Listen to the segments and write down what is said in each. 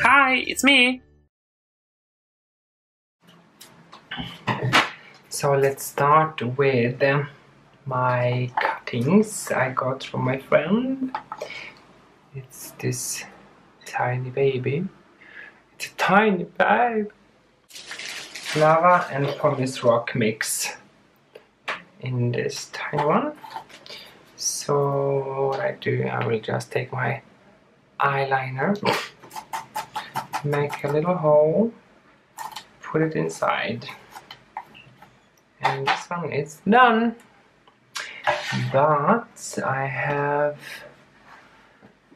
Hi, it's me! So let's start with my cuttings I got from my friend. It's this tiny baby. It's a tiny babe! Lava and pumice rock mix in this tiny one. So what I do, I will just take my eyeliner, make a little hole, put it inside, and this one is done. But I have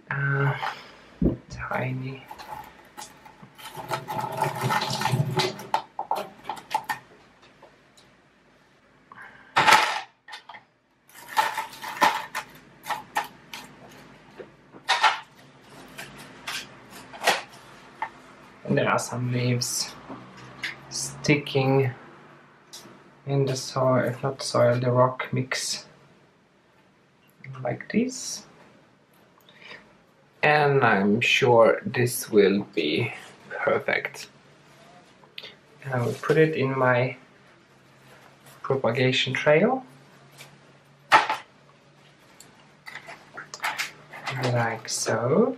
a tiny and there are some leaves sticking in the soil, not soil, the rock mix, like this. And I'm sure this will be perfect. And I will put it in my propagation trail, like so.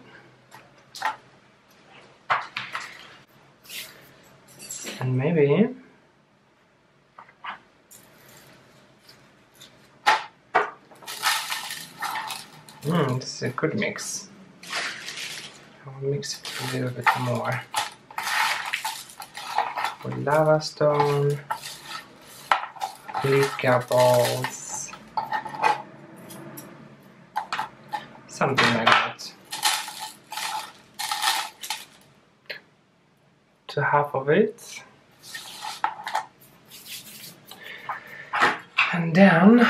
And maybe this is a good mix. I will mix it a little bit more with lava stone, glica balls, something like that, to half of it. And then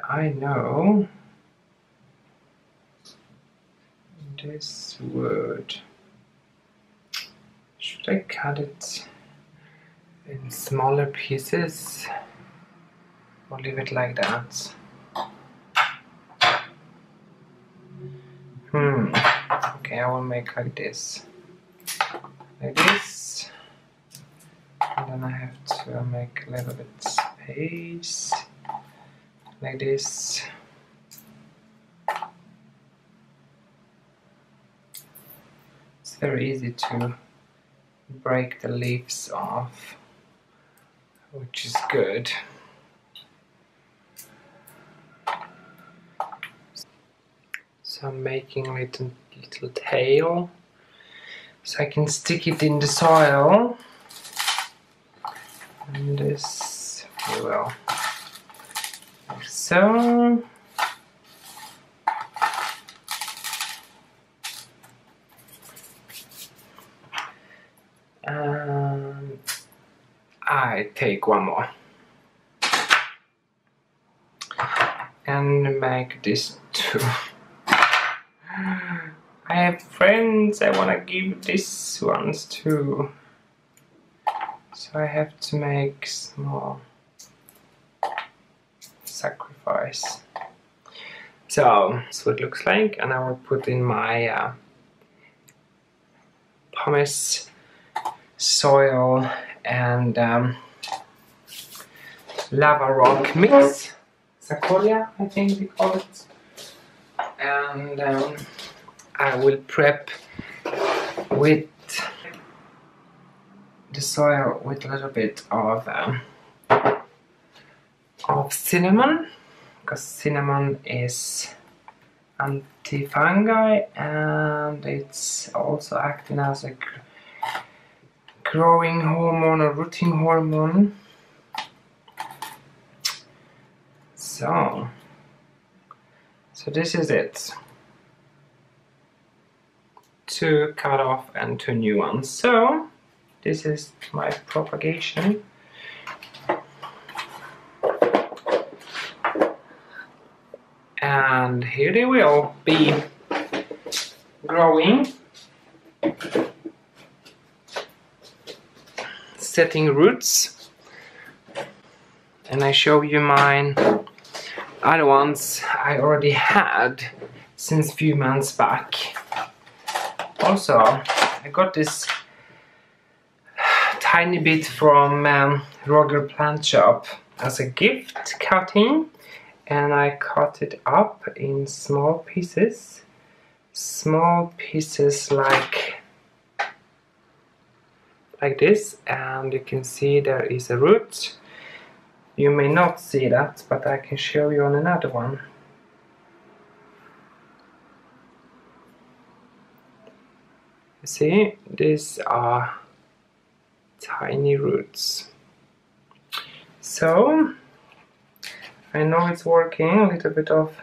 I know this wood, should I cut it in smaller pieces or leave it like that? Okay, I will make like this, and then I have to make a little bit space, like this. It's very easy to break the leaves off, which is good. So I'm making a little tail so I can stick it in the soil. And this will, like so. And I take one more and make this too. I have friends I want to give these ones to, so I have to make small sacrifice. So that's what it looks like, and I will put in my pumice soil and lava rock mix, Sakolia I think we call it, and I will prep with the soil with a little bit of cinnamon, because cinnamon is anti-fungi and it's also acting as a growing hormone or rooting hormone. So this is it. 2 cut off and 2 new ones. So this is my propagation. And here they will be growing, setting roots. And I show you mine other ones I already had since few months back. Also, I got this tiny bit from Roger Plant Shop as a gift cutting, and I cut it up in small pieces like this, and you can see there is a root. You may not see that, but I can show you on another one. You see, these are tiny roots. So I know it's working. A little bit of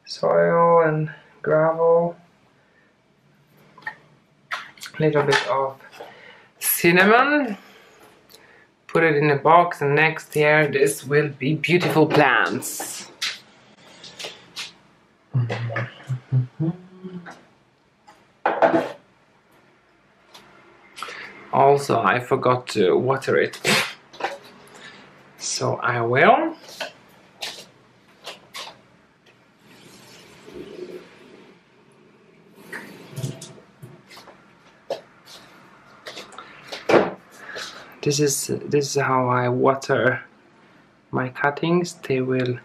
soil and gravel, a little bit of cinnamon. Put it in a box, and next year this will be beautiful plants. Also, I forgot to water it, so I will. This is how I water my cuttings. They will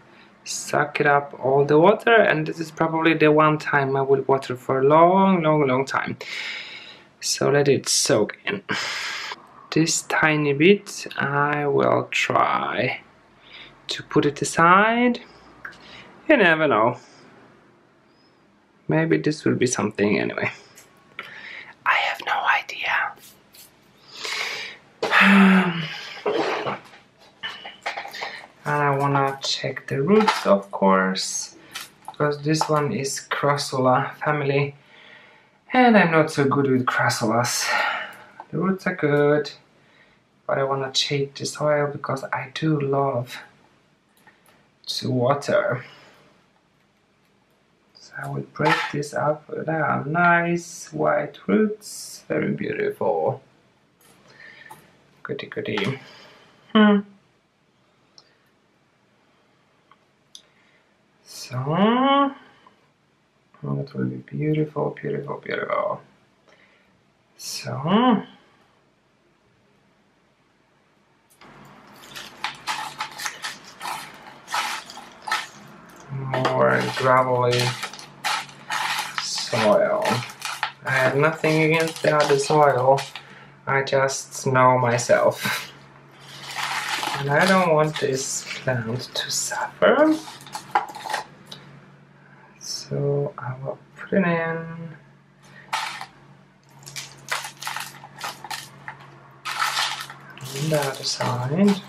suck it up all the water, and this is probably the one time I will water for a long time. So let it soak in. This tiny bit I will try to put it aside. You never know. Maybe this will be something anyway. I have no idea. And I wanna check the roots, of course, because this one is Crassula family, and I'm not so good with Crassulas. The roots are good, but I wanna check the soil because I do love to water. So I will break this up. There are nice white roots, very beautiful. Goody goody. So that will be beautiful, beautiful, beautiful. So more gravelly soil. I have nothing against the other soil, I just know myself. And I don't want this plant to suffer. So I will put it in. On the other side.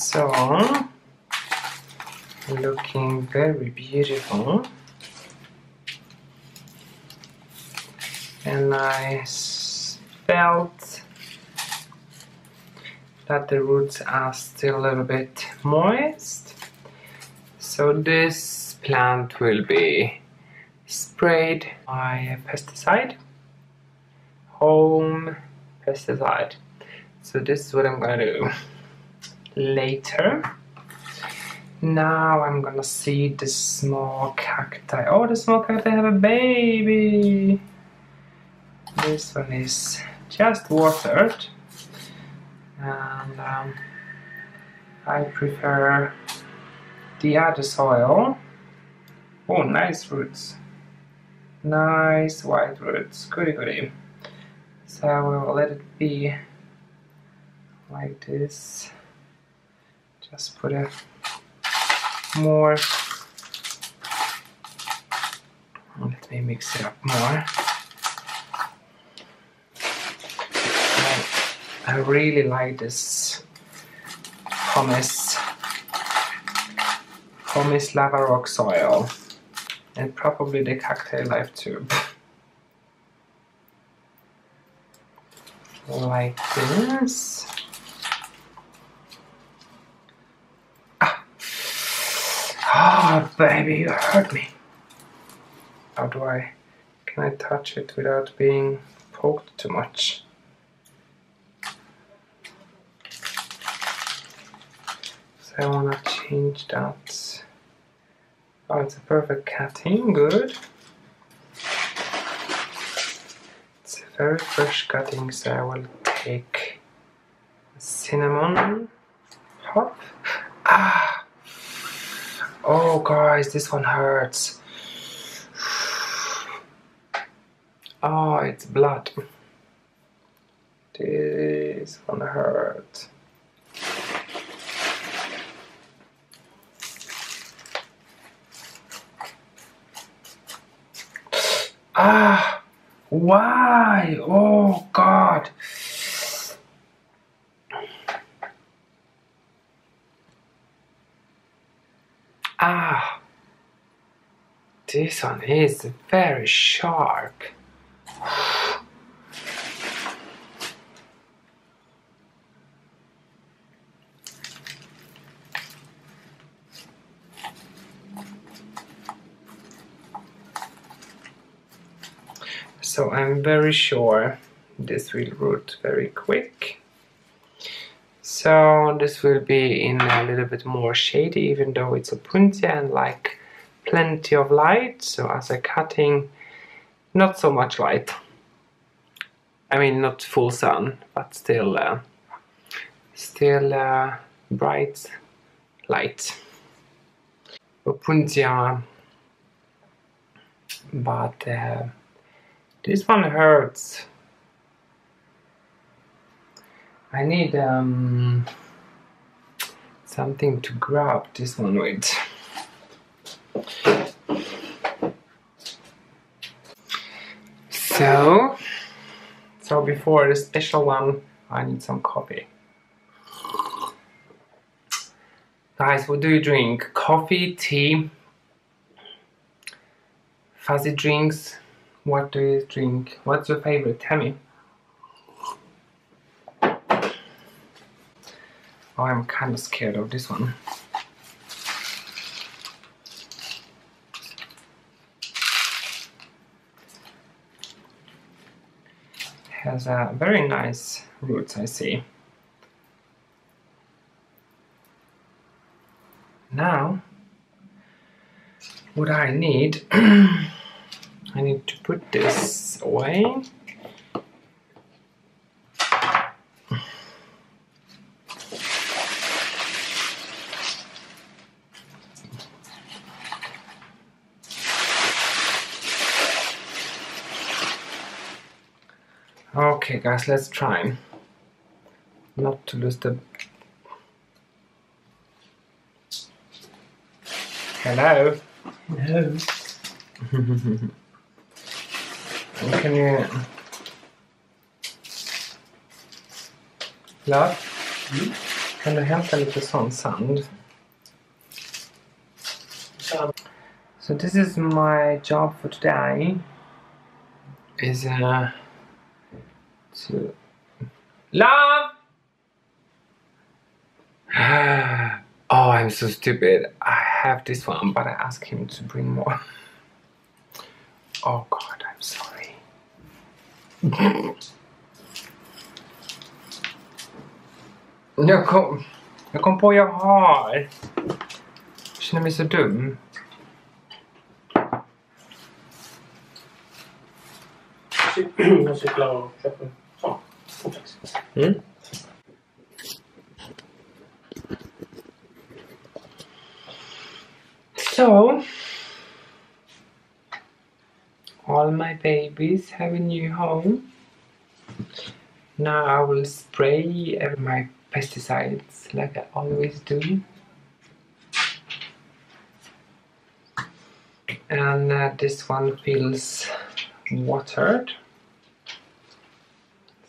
So, looking very beautiful. And I felt that the roots are still a little bit moist. So this plant will be sprayed by pesticide, home pesticide. So this is what I'm gonna do later. Now I'm gonna see the small cacti. Oh, the small cacti have a baby. This one is just watered, and I prefer the other soil. Oh, nice roots. Nice white roots. Goody goody. So I will let it be like this. Just put a more. Let me mix it up more. I really like this pumice lava rock soil, and probably the cacti life tube. Like this. Ah, oh, baby, you hurt me. Can I touch it without being poked too much? So I want to change that. Oh, it's a perfect cutting, good. It's a very fresh cutting, so I will take cinnamon hop. Ah! Oh guys, this one hurts. Oh, it's blood. This one hurts. Ah! Why? Oh God! Ah! This one is very sharp. So I'm very sure this will root very quick. So this will be in a little bit more shady, even though it's a puntia and like plenty of light. So as a cutting, not so much light. I mean, not full sun, but still bright light. Puntia, but this one hurts. I need something to grab this one with. So before the special one, I need some coffee. Guys, what do you drink? Coffee, tea, fuzzy drinks? What do you drink? What's your favorite? Tell me. Oh, I'm kind of scared of this one. Has a very nice roots, I see. Now, what I need, I need to put this away. Okay guys, let's try not to lose the... Hello? Hello. Can you... Love? Kan du hämta lite sån sand? So this is my job for today. Is to... Love! Oh, I'm so stupid. I have this one, but I asked him to bring more. Oh God, I'm sorry. Jag kom på jag har. Jag känner mig så dum. Jag cyklar och köper sånt. So, all my babies have a new home. Now I will spray my pesticides like I always do. And this one feels watered.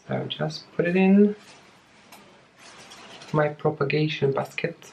So just put it in my propagation basket.